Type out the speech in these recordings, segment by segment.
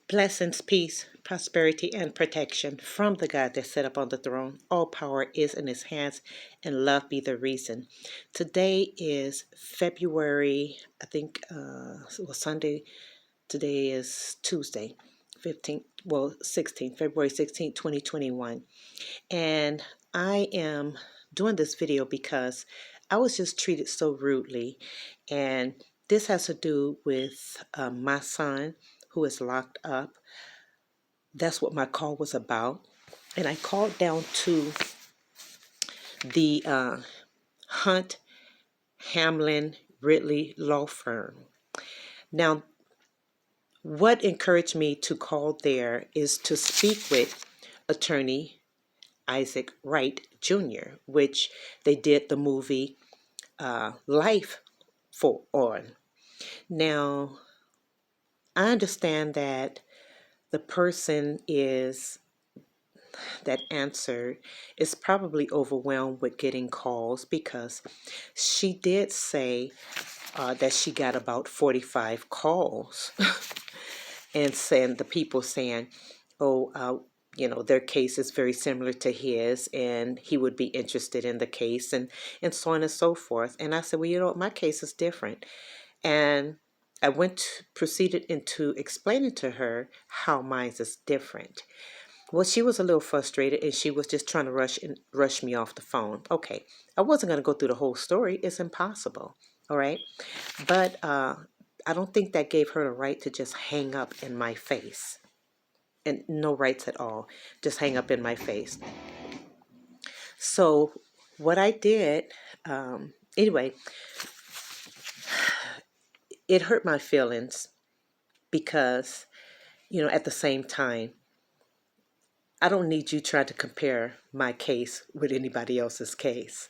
Blessings, peace, prosperity, and protection from the God that sat up on the throne. All power is in his hands, and love be the reason. Today is February, I think, Sunday. Today is Tuesday, 15th, 16th, February 16th, 2021. And I am doing this video because I was just treated so rudely. And this has to do with my son who is locked up. That's what my call was about. And I called down to the Hunt, HAMLIN, Ridley law firm. Now, what encouraged me to call there is to speak with attorney Isaac Wright Jr., which they did the movie Life for on. Now, I understand that the person that answered is probably overwhelmed with getting calls because she did say that she got about 45 calls and saying the people saying, oh, their case is very similar to his and he would be interested in the case and so on and so forth. And I said, well, my case is different. And I proceeded into explaining to her how mine is different. Well, she was a little frustrated and she was just trying to rush me off the phone. Okay, I wasn't going to go through the whole story. It's impossible. All right. But I don't think that gave her the right to just hang up in my face. And no rights at all. Just hang up in my face. So what I did, anyway, it hurt my feelings because, at the same time, I don't need you trying to compare my case with anybody else's case.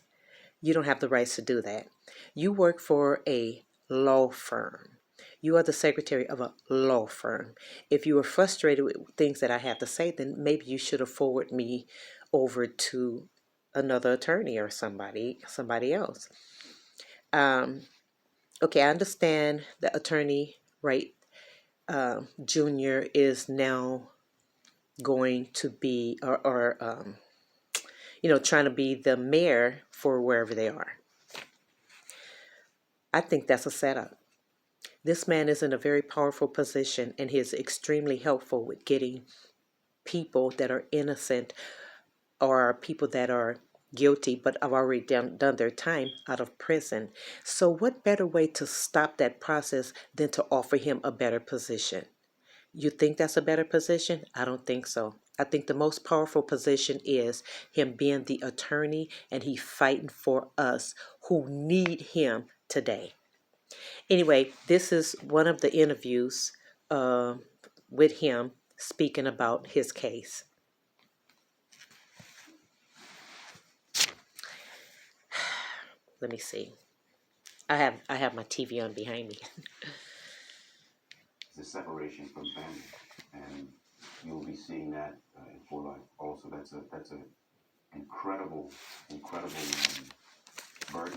You don't have the rights to do that. You work for a law firm. You are the secretary of a law firm. If you were frustrated with things that I have to say, then maybe you should have forwarded me over to another attorney or somebody else. Okay, I understand that attorney Wright Jr. is now going to be trying to be the mayor for wherever they are. I think that's a setup. This man is in a very powerful position and he is extremely helpful with getting people that are innocent or people that are guilty but have already done their time out of prison. So what better way to stop that process than to offer him a better position? You think that's a better position? I don't think so. I think the most powerful position is him being the attorney and he fighting for us who need him today. Anyway, this is one of the interviews with him speaking about his case. Let me see. I have my TV on behind me. The separation from family, and you'll be seeing that in full life. Also, that's an incredible burden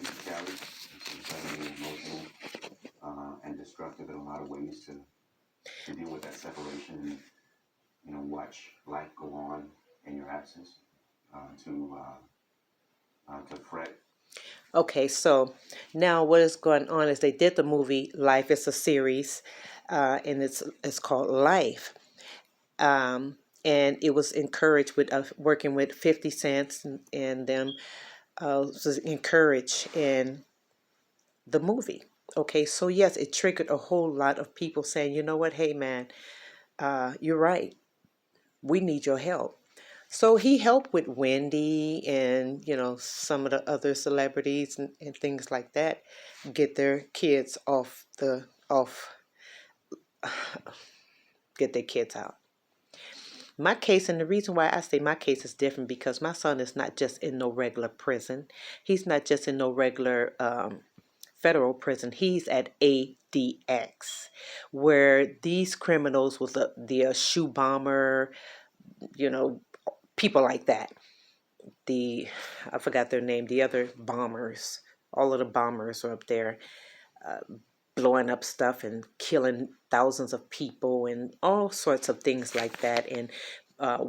to carry. It's incredibly emotional and destructive in a lot of ways to deal with that separation and watch life go on in your absence. To fret. Okay, so now what is going on is they did the movie Life. It's a series, and it's called Life. And it was encouraged with working with 50 Cent and them was encouraged in the movie. Okay, so yes, it triggered a whole lot of people saying, you know what, hey man, you're right. We need your help. So he helped with Wendy and, some of the other celebrities and things like that get their kids get their kids out. My case, and the reason why I say my case is different because my son is not just in no regular prison. He's not just in no regular federal prison. He's at ADX, where these criminals with the shoe bomber, people like that. I forgot their name, the other bombers, all of the bombers are up there. blowing up stuff and killing thousands of people and all sorts of things like that, and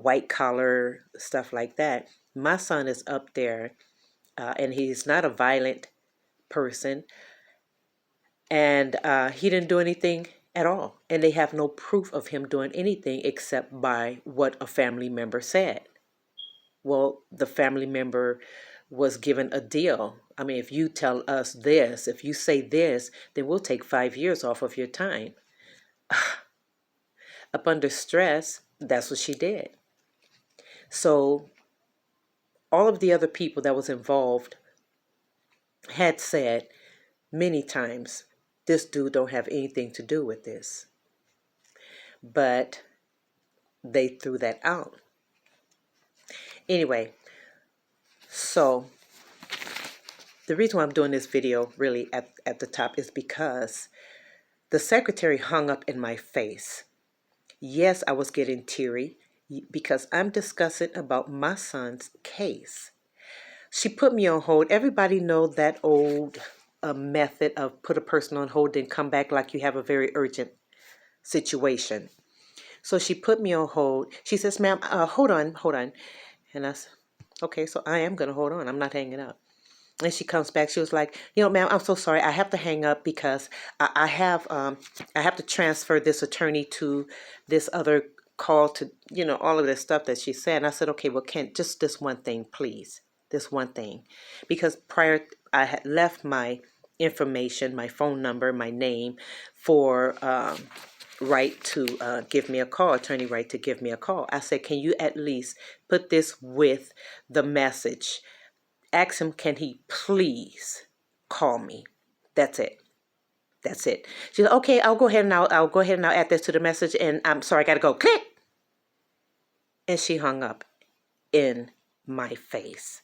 white collar stuff like that. My son is up there, and he's not a violent person, and he didn't do anything at all. And they have no proof of him doing anything except by what a family member said. Well, the family member was given a deal. I mean, if you tell us this, if you say this, then we'll take 5 years off of your time. Up under stress, that's what she did. So all of the other people that was involved had said many times, this dude don't have anything to do with this. But they threw that out. Anyway, so the reason why I'm doing this video really at the top is because the secretary hung up in my face. Yes, I was getting teary because I'm discussing about my son's case. She put me on hold. Everybody know that old method of put a person on hold and come back like you have a very urgent situation. So she put me on hold. She says, ma'am, hold on. And I said, okay, so I am going to hold on. I'm not hanging up. And she comes back. She was like, ma'am, I'm so sorry. I have to hang up because I have to transfer this attorney to this other call to, all of this stuff that she said. And I said, okay, well, just this one thing, please. This one thing. Because prior, I had left my information, my phone number, my name for Wright to give me a call, Attorney Wright to give me a call. I said, can you at least put this with the message? Ask him, can he please call me? That's it. She said, okay, I'll go ahead and I'll go ahead and I'll add this to the message. And I'm sorry, I got to go. Click. And she hung up in my face.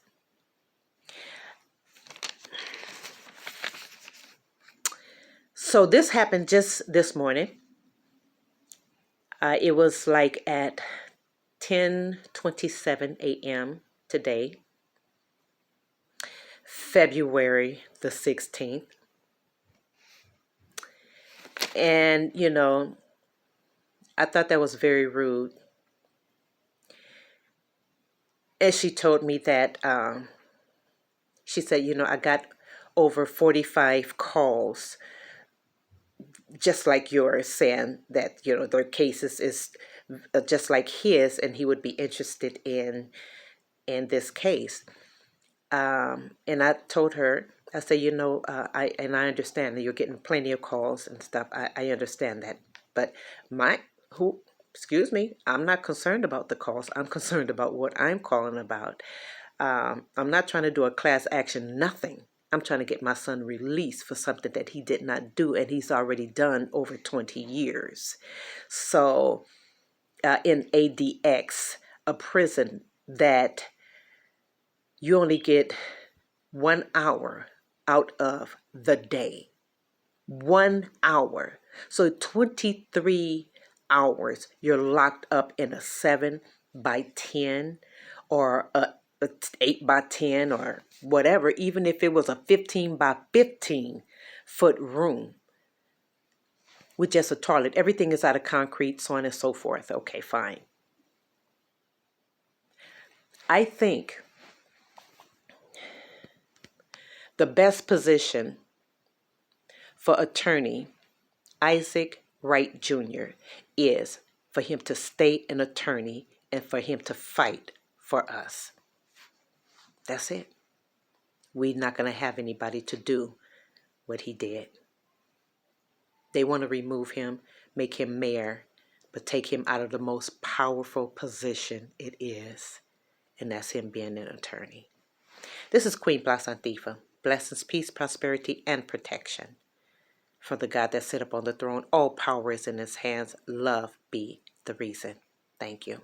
So this happened just this morning. It was like at 10:27 a.m. today, February the 16th. And, I thought that was very rude. And she told me that, she said, I got over 45 calls just like yours saying that, their cases is just like his and he would be interested in this case. And I told her, I said, I understand that you're getting plenty of calls and stuff. I understand that. But I'm not concerned about the calls. I'm concerned about what I'm calling about. I'm not trying to do a class action, nothing. I'm trying to get my son released for something that he did not do, and he's already done over 20 years. So in ADX, a prison that you only get 1 hour out of the day. 1 hour. So 23 hours you're locked up in a 7x10 or a 8x10 or whatever, even if it was a 15x15 foot room with just a toilet. Everything is out of concrete, so on and so forth. Okay, fine. I think the best position for attorney Isaac Wright Jr. is for him to stay an attorney and for him to fight for us. That's it. We're not going to have anybody to do what he did. They want to remove him, make him mayor, but take him out of the most powerful position it is, and that's him being an attorney. This is Queen Blasantifa. Blessings, peace, prosperity, and protection. For the God that sit upon the throne, all power is in his hands. Love be the reason. Thank you.